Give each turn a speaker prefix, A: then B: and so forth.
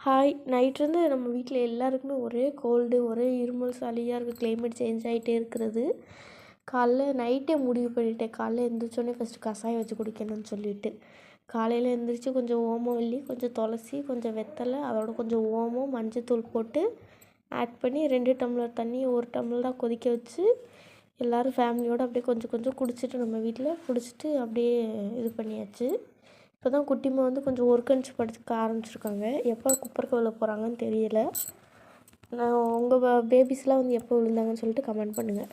A: Hi. நைட்லேருந்து நம்ம வீட்டில் எல்லாருக்குமே ஒரே கோல்டு, ஒரே இருமல், சளியாக இருக்குது. கிளைமேட் சேஞ்ச் ஆகிட்டே இருக்கிறது. காலைல நைட்டே முடிவு பண்ணிட்டேன். காலைல எழுந்திரிச்சோன்னே ஃபஸ்ட்டு கஷாயம் வச்சு குடிக்கணும்னு சொல்லிட்டு. காலையில் எழுந்திரிச்சு கொஞ்சம் ஓமவல்லி, கொஞ்சம் துளசி, கொஞ்சம் வெத்தலை, அதோட கொஞ்சம் ஓமம், மஞ்சத்தூள் போட்டு ஆட் பண்ணி 2 டம்ளர் தண்ணி 1 டம்ளராக கொதிக்க வச்சு எல்லோரும் ஃபேமிலியோடு அப்படியே கொஞ்சம் கொஞ்சம் குடிச்சிட்டு நம்ம வீட்டில் குடிச்சிட்டு அப்படியே இது பண்ணியாச்சு. இப்போ தான் குட்டிம்மா வந்து கொஞ்சம் ஒர்க்கன்ஸ் படிக்க ஆரம்பிச்சிருக்காங்க. எப்போ குப்பருக்கு விழ போகிறாங்கன்னு தெரியல. நான் உங்கள் பேபிஸ்லாம் வந்து எப்போ விழுந்தாங்கன்னு சொல்லிட்டு கமெண்ட் பண்ணுங்கள்.